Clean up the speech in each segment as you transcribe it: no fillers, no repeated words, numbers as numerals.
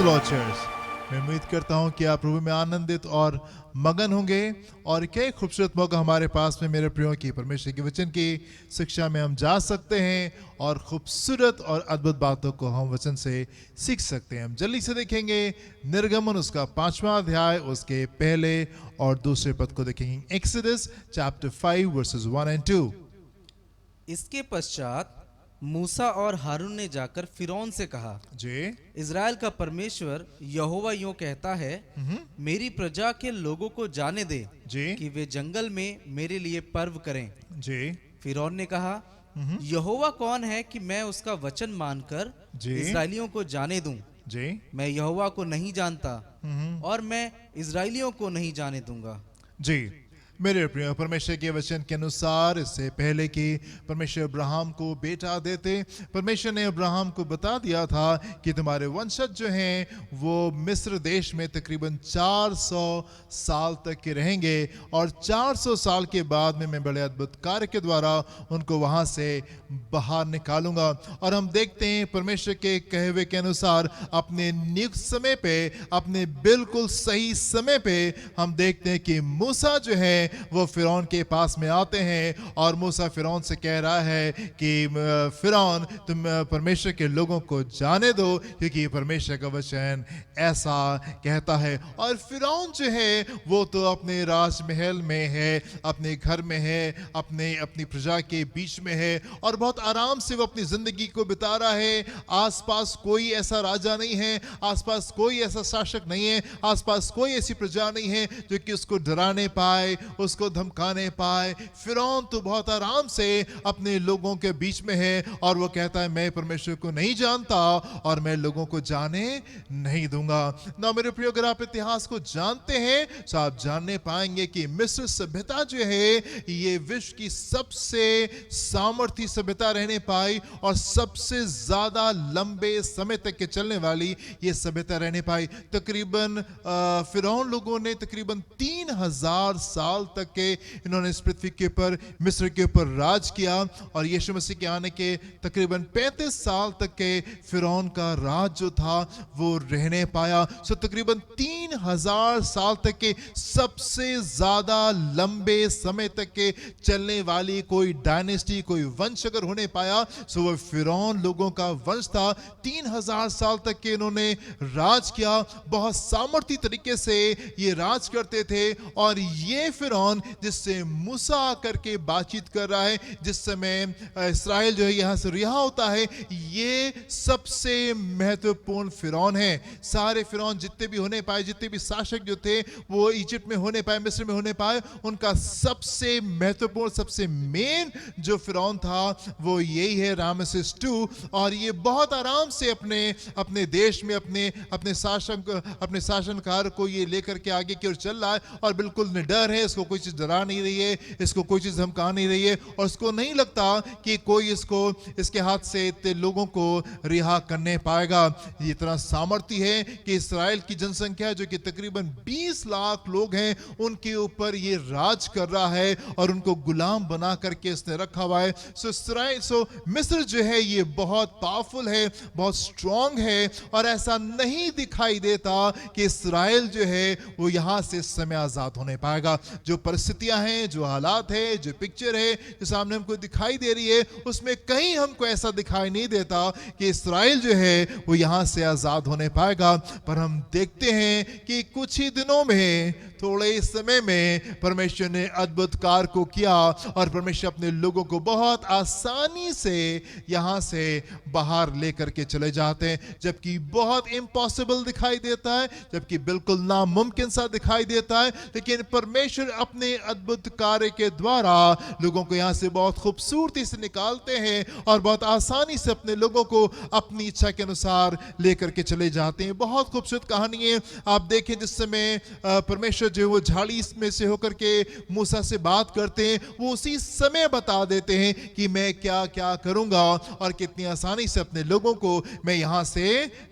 the Lord, church. मैं उम्मीद करता हूं कि आप प्रभु में आनंदित और मगन होंगे और क्या एक खूबसूरत मौका हमारे पास में मेरे प्रियो की परमेश्वर के वचन की शिक्षा में हम जा सकते हैं और खूबसूरत और अद्भुत बातों को हम वचन से सीख सकते हैं। हम जल्दी से देखेंगे निर्गमन उसका 5वां अध्याय उसके पहले और दूसरे पद को देखेंगे। Exodus chapter 5 versus 1 and 2। इसके पश्चात मूसा और हारून ने जाकर फिरौन से कहा, जी इज़राइल का परमेश्वर यहोवा यूं कहता है, मेरी प्रजा के लोगों को जाने दे जी कि वे जंगल में मेरे लिए पर्व करें। जी फिरौन ने कहा, यहोवा कौन है कि मैं उसका वचन मानकर जी इस्राएलियों को जाने दूं? जी मैं यहोवा को नहीं जानता और मैं इस्राएलियों को नहीं जाने दूंगा। जी मेरे प्रिय परमेश्वर के वचन के अनुसार इससे पहले कि परमेश्वर अब्राहम को बेटा देते, परमेश्वर ने अब्राहम को बता दिया था कि तुम्हारे वंशज जो हैं वो मिस्र देश में तकरीबन 400 साल तक के रहेंगे और 400 साल के बाद में मैं बड़े अद्भुत कार्य के द्वारा उनको वहां से बाहर निकालूंगा। और हम देखते हैं परमेश्वर के कहे हुए के अनुसार अपने नियुक्त समय पे, अपने बिल्कुल सही समय पे हम देखते हैं कि मूसा जो है वो फिरौन के पास में आते हैं और मूसा फिरौन से कह रहा है कि फिरौन तुम परमेश्वर के लोगों को जाने दो क्योंकि परमेश्वर का वचन ऐसा कहता है। और फिरौन जो है वो तो अपने राजमहल में है, अपने घर में है, अपनी प्रजा के बीच में है और बहुत आराम से वो अपनी जिंदगी को बिता रहा है। आसपास कोई ऐसा राजा नहीं है, आसपास कोई ऐसा शासक नहीं है, आसपास कोई ऐसी प्रजा नहीं है जो कि उसको डराने पाए, उसको धमकाने पाए। फिरौन तो बहुत आराम से अपने लोगों के बीच में है और वो कहता है मैं परमेश्वर को नहीं जानता और मैं लोगों को जाने नहीं दूंगा। ना मेरे प्रिय, अगर आप इतिहास को जानते हैं तो आप जानने पाएंगे कि मिस्र सभ्यता जो है ये विश्व की सबसे सामर्थी सभ्यता रहने पाई और सबसे ज्यादा लंबे समय तक के चलने वाली ये सभ्यता रहने पाई। तकरीबन फिरौन लोगों ने तकरीबन 3000 साल तक के इन्होंने इस पृथ्वी के ऊपर, मिस्र के ऊपर राज किया और यीशु मसीह के आने के तकरीबन 35 साल तक के फिरौन का राज जो था वो रहने पाया। सो तकरीबन 3000 साल तक के सबसे ज्यादा लंबे समय तक के चलने वाली कोई डायनेस्टी, कोई वंश अगर होने पाया सो वो फिरौन लोगों का वंश था। 3000 साल तक के इन्होंने राज किया, बहुत सामर्थी तरीके से ये राज करते थे। और ये फिरौन जिससे मूसा आकर के बातचीत कर रहा है, जिस समय इस्राएल जो है यहां से रिहा होता है, ये सबसे महत्वपूर्ण फिरौन है। सारे फिरौन जितने भी होने पाए, जितने भी शासक जो थे वो इजिप्ट में होने पाए, मिस्र में होने पाए, उनका सबसे महत्वपूर्ण, सबसे मेन जो फिरौन था वो यही है, रामसेस II। और ये बहुत आराम से अपने देश में अपने शासनकार को ये लेकर के आगे की ओर चल रहा है और बिल्कुल निडर है, इसको कोई चीज डरा नहीं रही है, इसको कोई चीज धमका नहीं रही है और इसको नहीं लगता कि कोई इसके हाथ से इतने लोगों को रिहा करने पाएगा। ये इतना सामर्थ्य है कि इस्राएल की जनसंख्या जो कि तकरीबन 20 लाख लोग हैं उनके ऊपर ये राज कर रहा है और उनको गुलाम बना करके इसने रखा हुआ है। सो मिस्र जो है ये बहुत पावरफुल है, बहुत स्ट्रांग है और ऐसा नहीं दिखाई देता कि इस्राएल जो है वो यहां से इस समय आजाद होने पाएगा। जो परिस्थितियां हैं, जो हालात है, जो पिक्चर है जो सामने हमको दिखाई दे रही है, उसमें कहीं हमको ऐसा दिखाई नहीं देता कि इस्राएल जो है वो यहां से आजाद होने पाएगा। पर हम देखते हैं कि कुछ ही दिनों में, थोड़े ही समय में परमेश्वर ने अद्भुत कार्य को किया और परमेश्वर अपने लोगों को बहुत आसानी से यहां से बाहर लेकर के चले जाते हैं। जबकि बहुत इम्पॉसिबल दिखाई देता है, जबकि बिल्कुल नामुमकिन सा दिखाई देता है, लेकिन परमेश्वर अपने अद्भुत कार्य के द्वारा लोगों को यहां से बहुत खूबसूरती से निकालते हैं और बहुत आसानी से अपने लोगों को अपनी इच्छा के अनुसार लेकर के चले जाते हैं। बहुत खूबसूरत कहानी है। आप देखें जिस समय परमेश्वर जो वो झाड़ी में से होकर के मूसा से बात करते हैं, वो उसी समय बता देते हैं कि मैं क्या क्या करूंगा और कितनी आसानी से अपने लोगों को मैं यहां से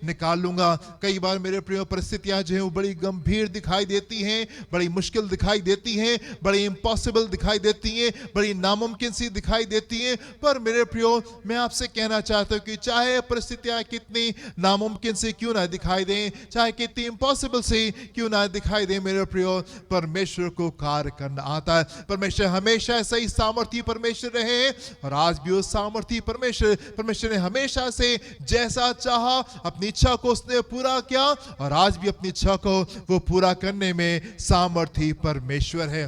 निकाल लूंगा। कई बार मेरे प्रिय परिस्थितियां जो है वो बड़ी गंभीर दिखाई देती हैं, बड़ी मुश्किल दिखाई देती हैं, बड़ी इम्पॉसिबल दिखाई देती हैं, बड़ी नामुमकिन सी दिखाई देती हैं। पर मेरे प्रियो, मैं आपसे कहना चाहता हूं कि चाहे परिस्थितियां कितनी नामुमकिन से क्यों ना दिखाई दें, चाहे कितनी इम्पॉसिबल से क्यों ना दिखाई दें, मेरे प्रियो, परमेश्वर को कार्य करना आता है। परमेश्वर हमेशा ऐसा ही सामर्थी परमेश्वर रहे हैं और आज भी वो सामर्थी परमेश्वर ने हमेशा से जैसा चाहा अपनी इच्छा को उसने पूरा किया और आज भी अपनी इच्छा को वो पूरा करने में सामर्थी परमेश्वर है।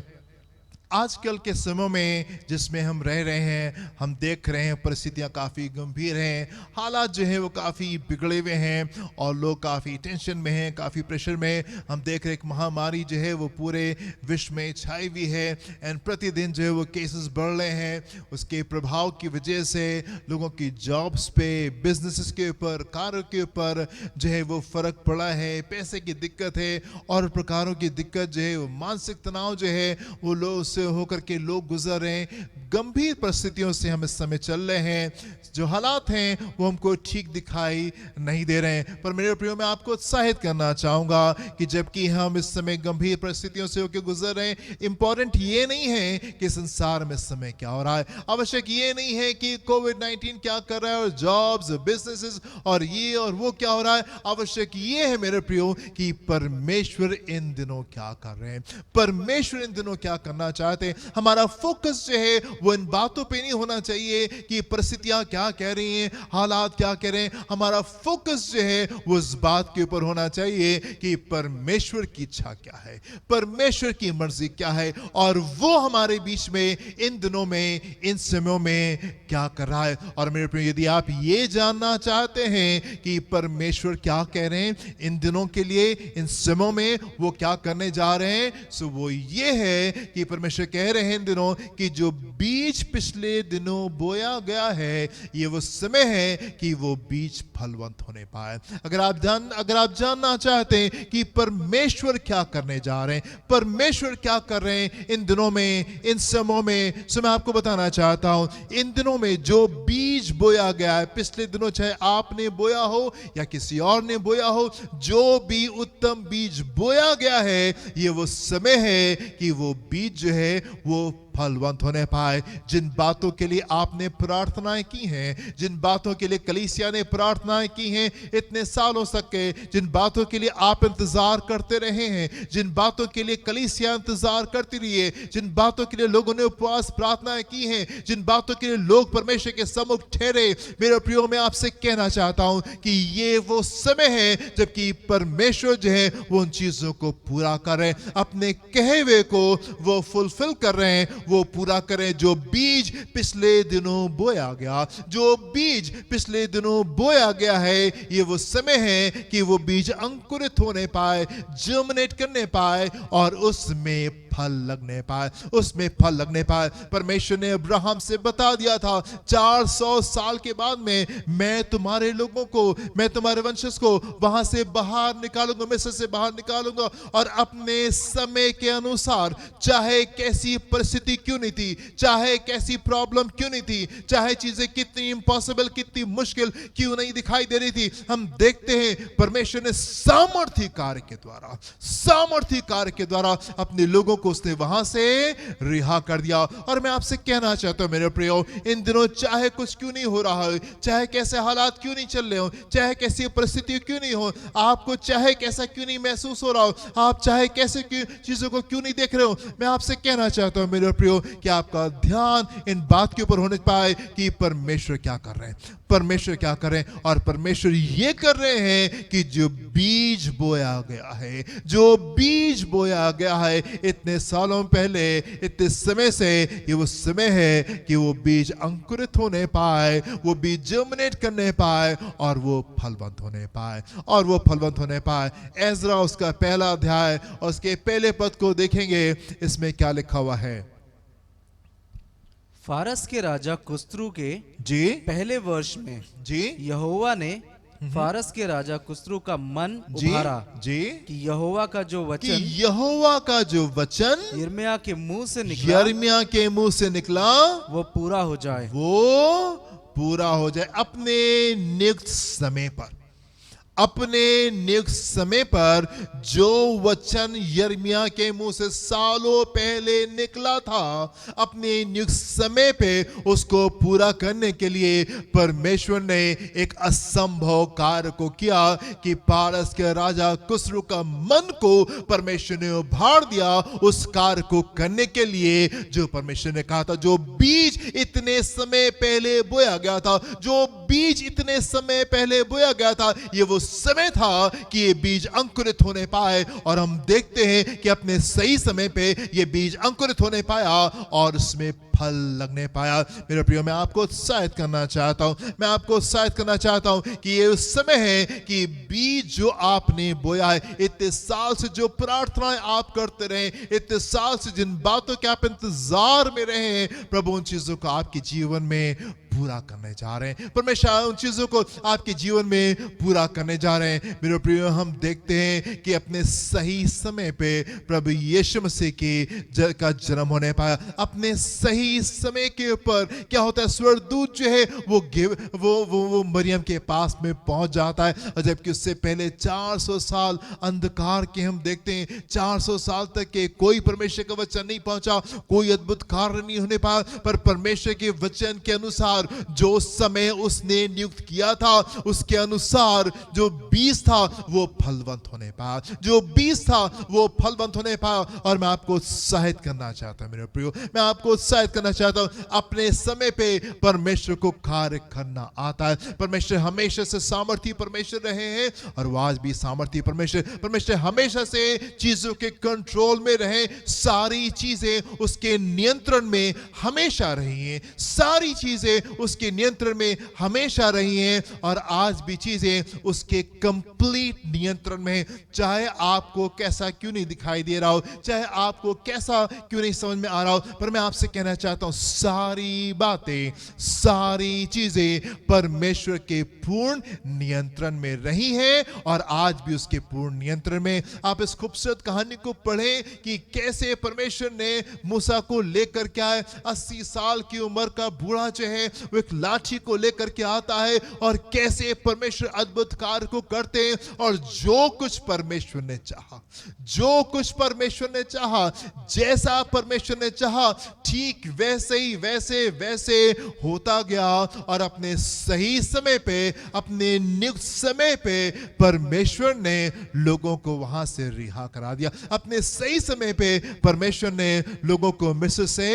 आजकल के समय में जिसमें हम रह रहे हैं, हम देख रहे हैं परिस्थितियां काफ़ी गंभीर हैं, हालात जो है वो काफ़ी बिगड़े हुए हैं और लोग काफ़ी टेंशन में हैं, काफ़ी प्रेशर में। हम देख रहे हैं एक महामारी जो है वो पूरे विश्व में छाई हुई है एंड प्रतिदिन जो है वो केसेस बढ़ रहे हैं। उसके प्रभाव की वजह से लोगों की जॉब्स पे, बिजनेसेस के ऊपर, कार्यों के ऊपर जो है वो फ़र्क पड़ा है, पैसे की दिक्कत है और प्रकारों की दिक्कत जो है वो मानसिक तनाव जो है वो लोग से होकर के लोग गुजर रहे हैं। गंभीर परिस्थितियों से हम इस समय चल रहे हैं, जो हालात हैं वो हमको ठीक दिखाई नहीं दे रहे हैं। पर मेरे प्रियो, मैं आपको उत्साहित करना चाहूंगा कि जबकि हम इस समय गंभीर परिस्थितियों से होकर गुजर रहे हैं, इंपॉर्टेंट ये नहीं है कि संसार में इस समय क्या हो रहा है, आवश्यक ये नहीं है कि कोविड-19 क्या कर रहा है और जॉब्स, बिजनेसेस और ये और वो क्या हो रहा है। आवश्यक ये है मेरे प्रियो कि परमेश्वर इन दिनों क्या कर रहे हैं, परमेश्वर इन दिनों क्या करना चाहते हैं। हमारा फोकस जो है वो इन बातों पे नहीं होना चाहिए कि परिस्थितियां क्या कह रही हैं, हालात क्या कह रहे हैं। हमारा फोकस जो है वो इस बात के ऊपर होना चाहिए कि परमेश्वर की इच्छा क्या है, परमेश्वर की मर्जी क्या है और वो हमारे बीच में इन दिनों में, इन समयों में क्या कर रहा है। और मेरे प्रिय, यदि आप ये जानना चाहते हैं कि परमेश्वर क्या कह रहे हैं इन दिनों के लिए, इन समयों में वो क्या करने जा रहे हैं, सो वो ये है कि परमेश्वर कह रहे हैं इन दिनों कि जो बीज पिछले दिनों बोया गया है, ये वो समय है कि वो बीज फलवंत होने पाए। अगर आप जानना चाहते हैं कि परमेश्वर क्या करने जा रहे हैं, परमेश्वर क्या कर रहे हैं इन दिनों में, इन समयों में, सो मैं आपको बताना चाहता हूं, इन दिनों में जो बीज बोया गया है पिछले दिनों, चाहे आपने बोया हो या किसी और ने बोया हो, जो भी उत्तम बीज बोया गया है, ये वो समय है कि वो बीज जो है वो फलवंत होने पाए। जिन बातों के लिए आपने प्रार्थनाएं की हैं, जिन बातों के लिए कलीसिया ने प्रार्थनाएं की हैं इतने सालों तक के, जिन बातों के लिए आप इंतजार करते रहे हैं, जिन बातों के लिए कलीसिया इंतजार करती रही है, जिन बातों के लिए लोगों ने उपवास प्रार्थनाएं की हैं, जिन बातों के लिए लोग परमेश्वर के सम्मुख ठहरे, मेरे प्रियो, मैं आपसे कहना चाहता हूं कि ये वो समय है जबकि परमेश्वर जो है वो उन चीजों को पूरा कर रहे हैं, अपने कहे हुए को वो फुलफिल कर रहे हैं, वो पूरा करें। जो बीज पिछले दिनों बोया गया, जो बीज पिछले दिनों बोया गया है, ये वो समय है कि वो बीज अंकुरित होने पाए, जर्मिनेट करने पाए और उसमें फल लगने पाए, उसमें फल लगने पाए। परमेश्वर ने अब्राहम से बता दिया था 400 साल के बाद में मैं तुम्हारे लोगों को, मैं तुम्हारे वंशज को वहां से बाहर निकालूंगा, मिस्र से बाहर निकालूंगा और अपने समय के अनुसार, चाहे कैसी परिस्थिति क्यों नहीं थी, चाहे कैसी प्रॉब्लम क्यों नहीं थी, चाहे चीजें कितनी इम्पॉसिबल, कितनी मुश्किल क्यों नहीं दिखाई दे रही थी, हम देखते हैं परमेश्वर ने सामर्थी कार्य के द्वारा अपने लोगों को उसने वहां से रिहा कर दिया। और मैं आपसे कहना चाहता हूं मेरे प्रियो, इन दिनों चाहे कुछ क्यों नहीं हो रहा हो, चाहे कैसे हालात क्यों नहीं चल रहे हो, चाहे कैसी परिस्थिति क्यों नहीं हो, आपको चाहे कैसा क्यों नहीं महसूस हो रहा हो, आप चाहे कैसे चीजों को क्यों नहीं देख रहे हो, मैं आपसे कहना चाहता हूं मेरे प्रियो कि आपका ध्यान इन बात के ऊपर होने पाए कि परमेश्वर क्या कर रहे हैं, परमेश्वर क्या कर रहे हैं। और परमेश्वर ये कर रहे हैं कि जो बीज बोया गया है, जो बीज बोया गया है इतने सालों पहले, इतने समय से, ये वो समय है कि वो बीज अंकुरित होने पाए, वो बीज जर्मिनेट करने पाए और वो फलवंत होने पाए, और वो फलवंत होने पाए। एज़रा उसका पहला अध्याय और उसके पहले पद को देखेंगे, इसमें क्या लिखा हुआ है। फारस के राजा कुस्रू के जी पहले वर्ष में जी यहोवा ने फारस के राजा कुस्रू का मन जी उभारा जी कि यहोवा का जो कि वचन यहोवा का जो वचन यिर्मयाह के मुंह से निकला यिर्मयाह के मुंह से निकला वो पूरा हो जाए। वो पूरा हो जाए अपने नियुक्त समय पर। अपने नियुक्त समय पर जो वचन यिर्मयाह के मुंह से सालों पहले निकला था, अपने नियुक्त समय पे उसको पूरा करने के लिए परमेश्वर ने एक असंभव कार्य को किया कि पारस के राजा कुस्रू का मन को परमेश्वर ने उभार दिया उस कार्य को करने के लिए जो परमेश्वर ने कहा था। जो बीज इतने समय पहले बोया गया था, जो बीज इतने समय पहले बोया गया था, ये वो समय था कि ये बीज अंकुरित होने पाए। और हम देखते हैं कि अपने सही समय पे ये बीज अंकुरित होने पाया और उसमें फल लगने पाया। मेरे प्रियो, मैं आपको उत्साहित करना चाहता हूं, मैं आपको उत्साहित करना चाहता हूं कि ये उस समय है कि बीज जो आपने बोया है, इतने साल से जो प्रार्थनाएं आप करते रहे, इतने साल से जिन बातों के आप इंतजार में रहे हैं, प्रभु उन चीजों को आपके जीवन में पूरा करने जा रहे हैं। परमेश्वर उन चीजों को आपके जीवन में पूरा करने जा रहे हैं। मेरे प्रियो, हम देखते हैं कि अपने सही समय पे प्रभु यीशु मसीह का जन्म होने पाया। अपने सही समय के ऊपर क्या होता है, स्वर्गदूत जो है वो मरियम के पास में पहुंच जाता है। और जबकि उससे पहले 400 साल अंधकार के हम देखते हैं, 400 साल तक के कोई परमेश्वर का वचन नहीं पहुंचा, कोई अद्भुत कार्य नहीं होने पाया। पर परमेश्वर के वचन के अनुसार जो समय उसने नियुक्त किया था, उसके अनुसार जो बीज था वो फलवंत होने पाया, जो बीज था वो फलवंत होने पाया। और मैं आपको उत्साहित करना चाहता हूं मेरे प्रियो, मैं आपको उत्साहित करना चाहता हूं, अपने समय पे परमेश्वर को कार्य करना आता है। परमेश्वर हमेशा से सामर्थी परमेश्वर रहे हैं और वो आज भी सामर्थी परमेश्वर हमेशा से चीजों के कंट्रोल में रहे। सारी चीजें उसके नियंत्रण में हमेशा रही हैं, सारी चीजें उसके नियंत्रण में हमेशा रही हैं और आज भी चीजें उसके कंप्लीट नियंत्रण में हैं। चाहे आपको कैसा क्यों नहीं दिखाई दे रहा हो, चाहे आपको कैसा क्यों नहीं समझ में आ रहा हो, पर मैं आपसे कहना चाहता हूं, सारी बातें, सारी चीजें परमेश्वर के पूर्ण नियंत्रण में रही हैं और आज भी उसके पूर्ण नियंत्रण में। आप इस खूबसूरत कहानी को पढ़ें कि कैसे परमेश्वर ने मूसा को लेकर के आए। 80 साल की उम्र का बूढ़ा जो है वो एक लाठी को लेकर के आता है और कैसे परमेश्वर अद्भुत कार्य को करते हैं। और जो कुछ परमेश्वर ने चाहा, जो कुछ परमेश्वर ने चाहा, जैसा परमेश्वर ने चाहा, ठीक वैसे ही वैसे होता गया। और अपने सही समय पे, अपने नियुक्त समय पे परमेश्वर ने लोगों को वहां से रिहा करा दिया। अपने सही समय पे परमेश्वर ने लोगों को मिस्र से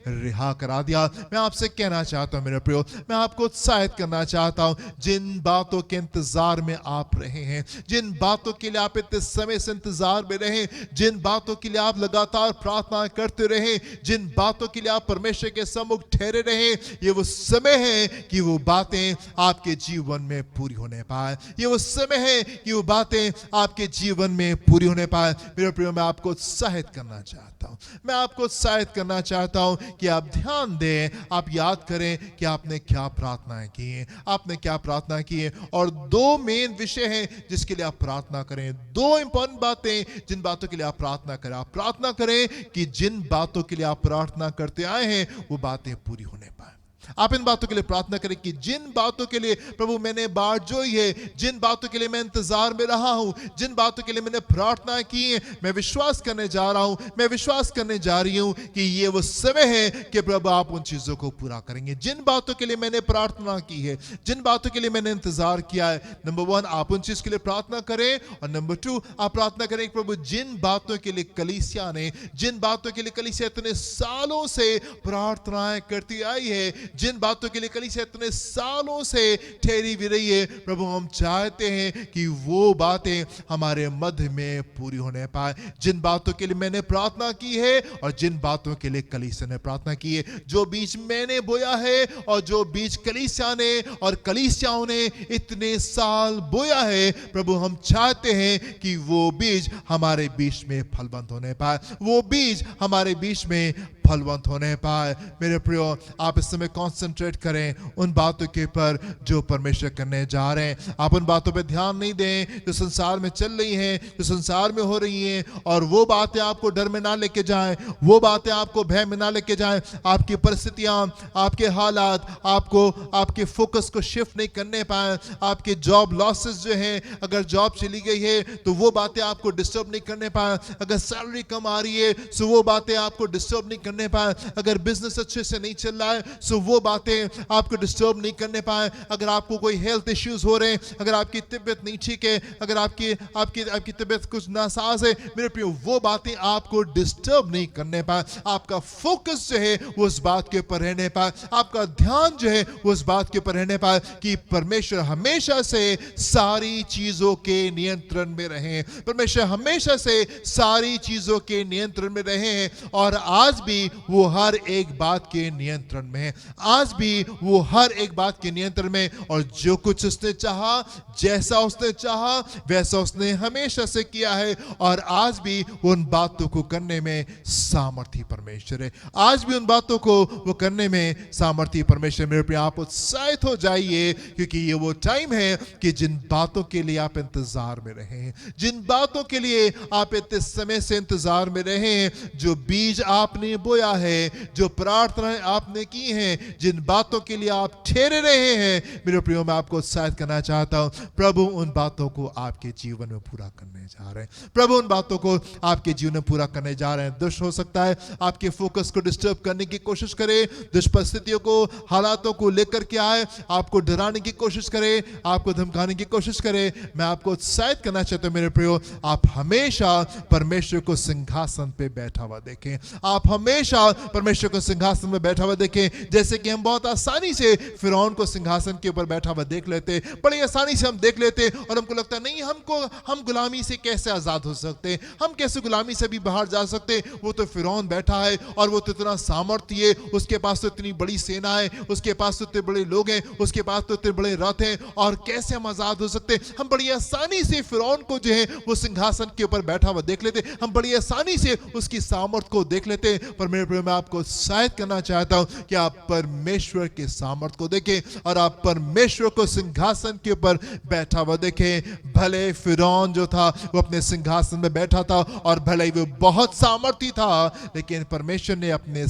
रिहा करा दिया। मैं आपसे कहना चाहता हूं मेरे प्रियो, मैं आपको उत्साहित करना चाहता हूं, जिन बातों के इंतजार में आप रहे हैं, जिन बातों के लिए आप इतने समय से इंतजार में रहे, जिन बातों के लिए आप लगातार प्रार्थना करते रहे, जिन बातों के लिए आप परमेश्वर के सम्मुख ठहरे रहे, ये वो समय है कि वो बातें आपके जीवन में पूरी होने पाए। ये वो समय है कि वो बातें आपके जीवन में पूरी होने पाए। मेरे प्रियो, मैं आपको उत्साहित करना चाहता हूं, मैं आपको उत्साहित करना चाहता हूं कि आप ध्यान दें, आप याद करें कि आपने क्या प्रार्थनाएं की हैं, आपने क्या प्रार्थना की है। और दो मेन विषय हैं जिसके लिए आप प्रार्थना करें, दो इंपॉर्टेंट बातें जिन बातों के लिए आप प्रार्थना करें। आप प्रार्थना करें कि जिन बातों के लिए आप प्रार्थना करते आए हैं वो बातें पूरी होने पाए। आप इन बातों के लिए प्रार्थना करें कि जिन बातों के लिए प्रभु मैंने बाट जोई है, जिन बातों के लिए मैं इंतजार में रहा हूं, जिन बातों के लिए मैंने प्रार्थना की है, मैं विश्वास करने जा रहा हूं, मैं विश्वास करने जा रही हूं कि ये वो समय है कि प्रभु आप उन चीजों को पूरा करेंगे। जिन बातों के लिए मैंने प्रार्थना की है, जिन बातों के लिए मैंने इंतजार किया है, नंबर 1 आप उन चीज के लिए प्रार्थना करें। और नंबर 2 आप प्रार्थना करें प्रभु जिन बातों के लिए कलीसिया ने, जिन बातों के लिए कलीसिया इतने सालों से प्रार्थनाएं करती आई है, जिन बातों के लिए कलीसिया इतने सालों से ठहरी भी रही है, प्रभु हम चाहते हैं कि वो बातें हमारे मध्य में पूरी होने पाए। जिन बातों के लिए मैंने प्रार्थना की है और जिन बातों के लिए कलीसिया ने प्रार्थना की है, जो बीज मैंने बोया है और जो बीज कलीसिया ने और कलीसियाओं ने इतने साल बोया है, प्रभु हम चाहते हैं कि वो बीज हमारे बीच में फलवंत होने पाए, वो बीज हमारे बीच में फलवंत होने पाए। मेरे प्रियो, आप इस समय कंसंट्रेट करें उन बातों के ऊपर जो परमेश्वर करने जा रहे हैं। आप उन बातों पे ध्यान नहीं दें जो संसार में चल रही हैं, जो संसार में हो रही हैं, और वो बातें आपको डर में ना लेके जाएं, वो बातें आपको भय में ना लेके जाएं। आपकी परिस्थितियां, आपके हालात आपको आपके फोकस को शिफ्ट नहीं करने पाए। आपके जॉब लॉसेस जो हैं, अगर जॉब चली गई है तो वो बातें आपको डिस्टर्ब नहीं करने पाए। अगर सैलरी कम आ रही है सो वो बातें आपको डिस्टर्ब नहीं करने पाए। अगर बिजनेस अच्छे से नहीं चल रहा है सो वो बातें आपको डिस्टर्ब नहीं करने पाए। अगर आपको कोई हेल्थ इश्यूज हो रहे हैं, अगर आपकी तबीयत नहीं ठीक है, अगर आपकी आपकी आपकी तबीयत कुछ नासाज है, मेरे प्रियो, वो बातें आपको डिस्टर्ब नहीं करने पाए। आपका फोकस जो है वो उस बात के ऊपर रहने पाए, आपका ध्यान जो है वो उस बात के ऊपर रहने पाए कि परमेश्वर हमेशा से सारी चीजों के नियंत्रण में रहे। परमेश्वर हमेशा से सारी चीजों के नियंत्रण में रहे हैं, और आज भी वो हर एक बात के नियंत्रण में है। आज भी वो हर एक बात के नियंत्रण में, और जो कुछ उसने चाहा, जैसा उसने चाहा, वैसा उसने हमेशा से किया है, और आज भी उन बातों को करने में सामर्थी परमेश्वर है। आज भी उन बातों को वो करने में सामर्थी परमेश्वर। मेरे प्रिय, आप उत्साहित हो जाइए, क्योंकि ये वो टाइम है कि जिन बातों के लिए आप इंतजार में रहे हैं, जिन बातों के लिए आप इतने समय से इंतजार में रहे हैं, जो बीज आपने बोया है, जो प्रार्थनाएं आपने की हैं, जिन बातों के लिए आप ठहरे रहे हैं, मेरे प्रियो, मैं आपको उत्साहित करना चाहता हूं। प्रभु उन बातों को आपके जीवन में पूरा करने जा रहे हैं। प्रभु उन बातों को आपके जीवन में पूरा करने जा रहे हैं। दुष्ट हो सकता है आपके फोकस को डिस्टर्ब करने की कोशिश करे, दुष्ट परिस्थितियों को, हालातों को लेकर के आए, आपको डराने की कोशिश करे, आपको धमकाने की कोशिश करे। मैं आपको उत्साहित करना चाहता हूं मेरे प्रियो, आप हमेशा परमेश्वर को सिंहासन पे बैठा हुआ देखें। आप हमेशा परमेश्वर को सिंहासन में बैठा हुआ देखें। जैसे कि हम बहुत आसानी से फिरौन को सिंहासन के ऊपर बैठा हुआ देख लेते, बड़ी आसानी से हम देख लेते, और हमको लगता नहीं, हम गुलामी से कैसे आजाद हो सकते, हम कैसे गुलामी से भी बाहर जा सकते। वो तो फिरौन बैठा है, और वो तो इतना सामर्थ्य है, उसके पास तो इतनी बड़ी सेना है, उसके पास तो इतने बड़े लोग हैं, उसके पास तो इतने बड़े रथ हैं, और कैसे हम आजाद हो सकते। हम बड़ी आसानी से फिरौन को जो है वो सिंहासन के ऊपर बैठा हुआ देख लेते, हम बड़ी आसानी से उसकी सामर्थ्य को देख लेते। पर मेरे प्रिय, मैं आपको उत्साहित करना चाहता हूं कि आप परमेश्वर के सामर्थ्य को देखें, और आप परमेश्वर को सिंहासन के ऊपर बैठा हुआ देखें। भले फिरौन जो था वो अपने सिंहासन में बैठा था, और भले ही वो बहुत सामर्थी था, लेकिन परमेश्वर ने अपने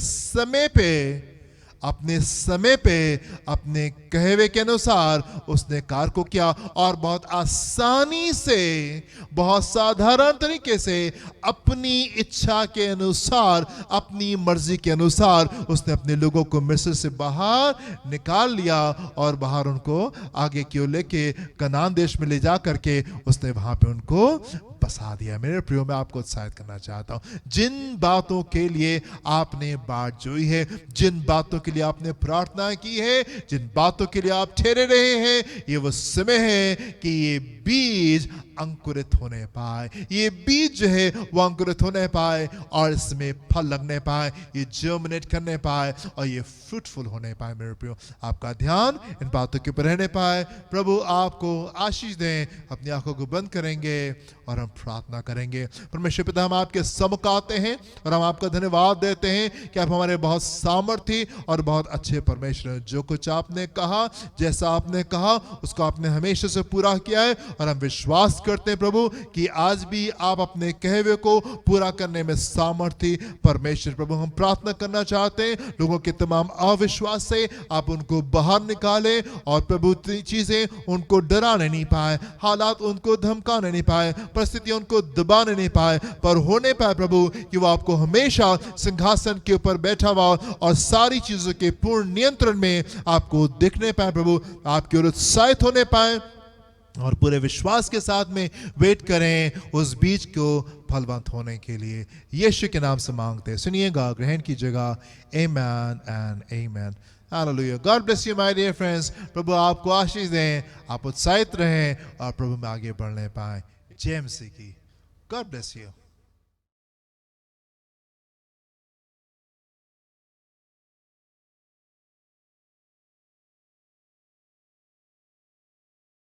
समय पे अपने कहवे के अनुसार उसने कार्य को किया, और बहुत आसानी से, बहुत साधारण तरीके से, अपनी इच्छा के अनुसार, अपनी मर्जी के अनुसार उसने अपने लोगों को मिस्र से बाहर निकाल लिया, और बाहर उनको आगे की ओर लेके कनान देश में ले जा करके उसने वहां पे उनको बसा दिया। मेरे प्रियो, मैं आपको उत्साहित करना चाहता हूं, जिन बातों के लिए आपने बाट जोई है, जिन बातों के लिए आपने प्रार्थना की है, जिन बातों के लिए आप ठहरे रहे हैं, ये वो समय है कि ये बीज अंकुरित होने पाए, ये बीज जो है वो अंकुरित होने पाए, और इसमें फल लगने पाए, ये जर्मिनेट करने पाए, और ये फ्रूटफुल होने पाए। मेरे प्रियो, आपका ध्यान इन बातों के ऊपर रहने पाए। प्रभु आपको आशीष दें। अपनी आंखों को बंद करेंगे और हम प्रार्थना करेंगे। परमेश्वर पिता, हम आपके सम्मुख आते हैं और हम आपका धन्यवाद देते हैं कि आप हमारे बहुत सामर्थी और बहुत अच्छे परमेश्वर हैं। जो कुछ आपने कहा, जैसा आपने कहा, उसको आपने हमेशा से पूरा किया है, और हम विश्वास करते हैं प्रभु कि आज भी आप अपने कहवे को पूरा करने में सामर्थी परमेश्वर। प्रभु, हम प्रार्थना करना चाहते हैं, लोगों के तमाम अविश्वास से आप उनको बाहर निकालें, और प्रभु चीजें उनको डराने नहीं पाए, हालात उनको धमकाने नहीं पाए, परिस्थितियां उनको दबाने नहीं पाए, पर होने पाए प्रभु कि वो आपको हमेशा सिंहासन के ऊपर बैठा हुआ और सारी चीजों के पूर्ण नियंत्रण में आपको देखने पाए। प्रभु, आपकी ओर उत्साहित होने पाए, और पूरे विश्वास के साथ में वेट करें उस बीज को फलवंत होने के लिए। यीशु के नाम से मांगते हैं, सुनिएगा, ग्रहण कीजिएगा। Amen and amen. Hallelujah. God bless you my dear friends. प्रभु आपको आशीष दें, आप उत्साहित रहें और प्रभु में आगे बढ़ने पाए। जय मसीह की। God bless you.